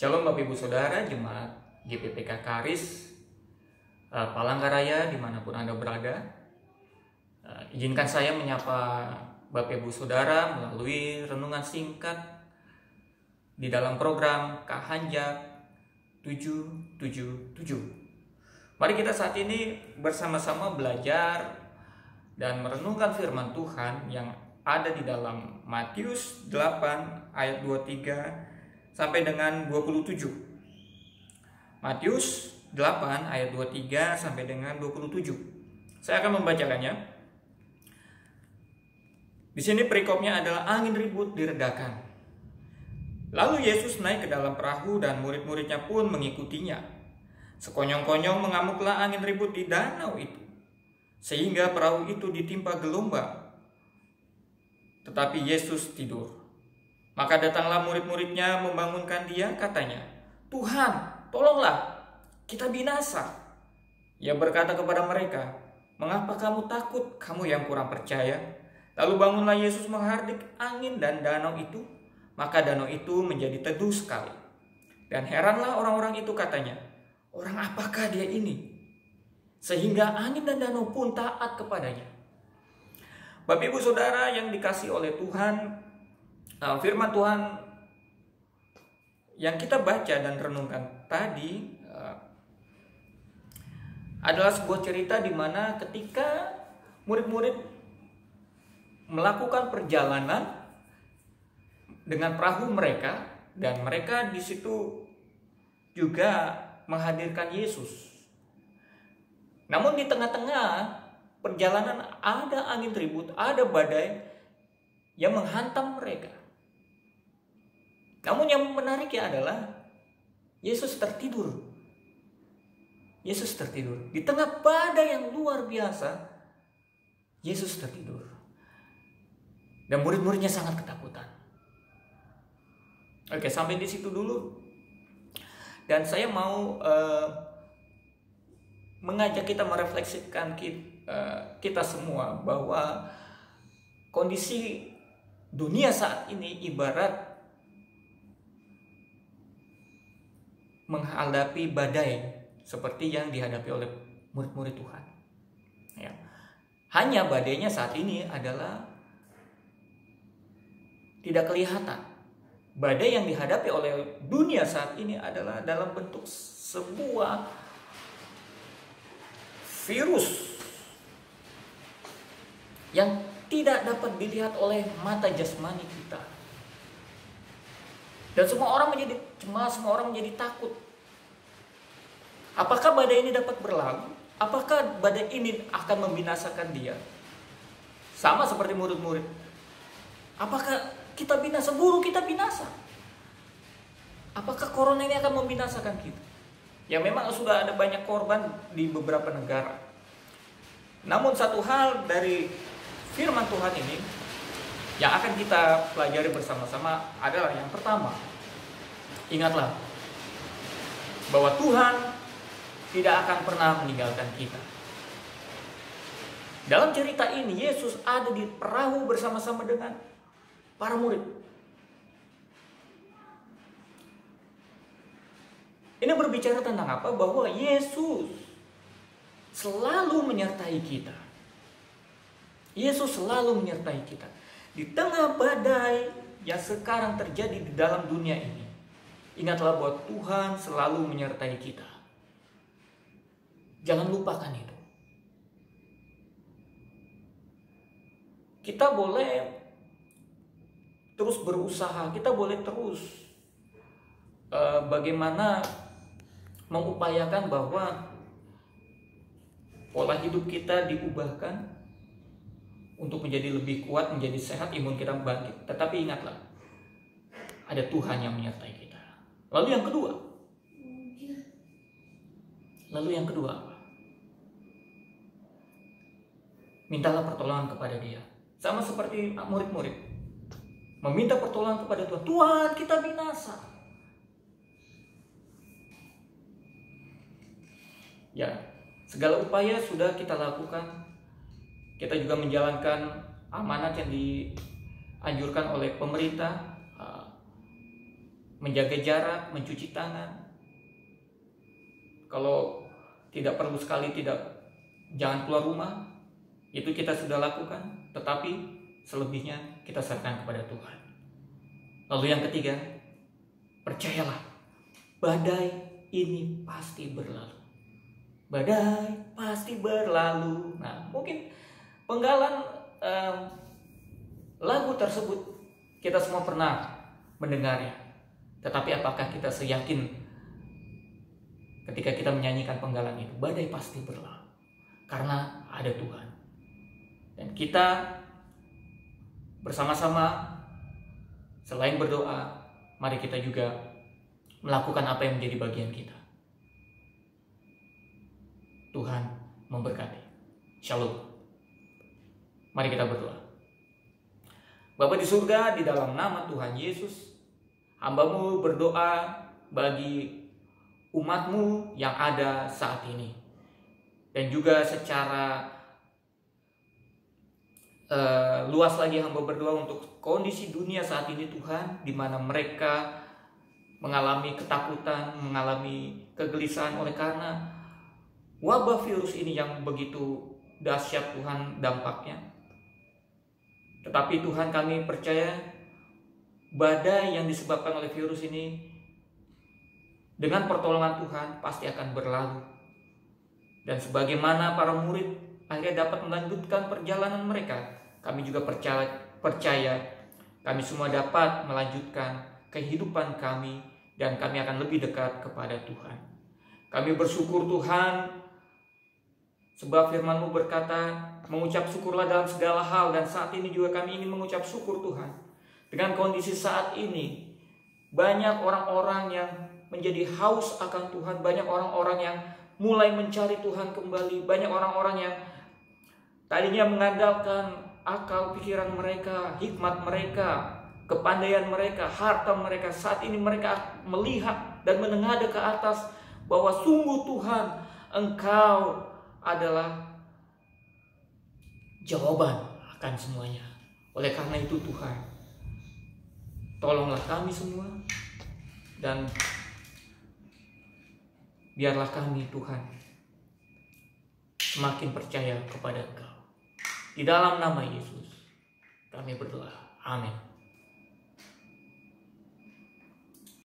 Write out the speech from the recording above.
Shalom Bapak Ibu Saudara, Jemaat GPPK Karis Palangkaraya dimanapun Anda berada. Izinkan saya menyapa Bapak Ibu Saudara melalui renungan singkat di dalam program Kahanjak 777. Mari kita saat ini bersama-sama belajar dan merenungkan firman Tuhan yang ada di dalam Matius 8 ayat 23 sampai dengan 27. Matius 8 ayat 23 sampai dengan 27. Saya akan membacakannya. Di sini perikopnya adalah angin ribut diredakan. Lalu Yesus naik ke dalam perahu dan murid-muridnya pun mengikutinya. Sekonyong-konyong mengamuklah angin ribut di danau itu, sehingga perahu itu ditimpa gelombang. Tetapi Yesus tidur. Maka datanglah murid-muridnya membangunkan dia, katanya, "Tuhan, tolonglah, kita binasa." Ia berkata kepada mereka, "Mengapa kamu takut, kamu yang kurang percaya?" Lalu bangunlah Yesus menghardik angin dan danau itu, maka danau itu menjadi teduh sekali. Dan heranlah orang-orang itu, katanya, "Orang apakah dia ini? Sehingga angin dan danau pun taat kepadanya." Bapak Ibu Saudara yang dikasihi oleh Tuhan, firman Tuhan yang kita baca dan renungkan tadi adalah sebuah cerita di mana ketika murid-murid melakukan perjalanan dengan perahu mereka, dan mereka di situ juga menghadirkan Yesus. Namun di tengah-tengah perjalanan ada angin ribut, ada badai yang menghantam mereka. Namun yang menariknya adalah Yesus tertidur. Yesus tertidur. Di tengah badai yang luar biasa, Yesus tertidur. Dan murid-muridnya sangat ketakutan. Oke, sampai di situ dulu. Dan saya mau mengajak kita merefleksikan kita semua bahwa kondisi dunia saat ini ibarat menghadapi badai seperti yang dihadapi oleh murid-murid Tuhan. Ya. Hanya badainya saat ini adalah tidak kelihatan. Badai yang dihadapi oleh dunia saat ini adalah dalam bentuk sebuah virus yang tidak dapat dilihat oleh mata jasmani kita. Dan semua orang menjadi cemas, semua orang menjadi takut. Apakah badai ini dapat berlalu? Apakah badai ini akan membinasakan dia? Sama seperti murid-murid. Apakah kita binasa? Buru kita binasa. Apakah corona ini akan membinasakan kita? Ya memang sudah ada banyak korban di beberapa negara. Namun satu hal dari firman Tuhan ini yang akan kita pelajari bersama-sama adalah yang pertama, ingatlah bahwa Tuhan tidak akan pernah meninggalkan kita. Dalam cerita ini Yesus ada di perahu bersama-sama dengan para murid. Ini berbicara tentang apa? Bahwa Yesus selalu menyertai kita. Yesus selalu menyertai kita. Di tengah badai yang sekarang terjadi di dalam dunia ini, ingatlah bahwa Tuhan selalu menyertai kita. Jangan lupakan itu. Kita boleh terus berusaha, kita boleh terus bagaimana mengupayakan bahwa pola hidup kita diubahkan untuk menjadi lebih kuat, menjadi sehat, imun kita bangkit. Tetapi ingatlah, ada Tuhan yang menyertai kita. Lalu yang kedua apa? Mintalah pertolongan kepada Dia. Sama seperti murid-murid. Meminta pertolongan kepada Tuhan. Tuhan, kita binasa. Ya, segala upaya sudah kita lakukan. Kita juga menjalankan amanat yang dianjurkan oleh pemerintah, menjaga jarak, mencuci tangan. Kalau tidak perlu sekali, jangan keluar rumah. Itu kita sudah lakukan, tetapi selebihnya kita serahkan kepada Tuhan. Lalu yang ketiga, percayalah, badai ini pasti berlalu. Badai pasti berlalu. Nah, mungkin penggalan lagu tersebut kita semua pernah mendengarnya. Tetapi apakah kita seyakin ketika kita menyanyikan penggalan itu, badai pasti berlalu karena ada Tuhan. Dan kita bersama-sama selain berdoa, mari kita juga melakukan apa yang menjadi bagian kita. Tuhan memberkati. Shalom. Mari kita berdoa. Bapa di surga, di dalam nama Tuhan Yesus, hamba-Mu berdoa bagi umat-Mu yang ada saat ini. Dan juga secara luas lagi hamba berdoa untuk kondisi dunia saat ini Tuhan, di mana mereka mengalami ketakutan, mengalami kegelisahan oleh karena wabah virus ini yang begitu dahsyat Tuhan dampaknya. Tetapi Tuhan, kami percaya badai yang disebabkan oleh virus ini dengan pertolongan Tuhan pasti akan berlalu. Dan sebagaimana para murid akhirnya dapat melanjutkan perjalanan mereka, kami juga percaya kami semua dapat melanjutkan kehidupan kami dan kami akan lebih dekat kepada Tuhan. Kami bersyukur Tuhan, sebab firman-Mu berkata, mengucap syukurlah dalam segala hal, dan saat ini juga kami ingin mengucap syukur Tuhan. Dengan kondisi saat ini, banyak orang-orang yang menjadi haus akan Tuhan, banyak orang-orang yang mulai mencari Tuhan kembali, banyak orang-orang yang tadinya mengandalkan akal pikiran mereka, hikmat mereka, kepandaian mereka, harta mereka. Saat ini mereka melihat dan menengadah ke atas bahwa sungguh Tuhan, Engkau adalah jawaban akan semuanya. Oleh karena itu Tuhan, tolonglah kami semua dan biarlah kami Tuhan semakin percaya kepada Engkau. Di dalam nama Yesus kami berdoa. Amin.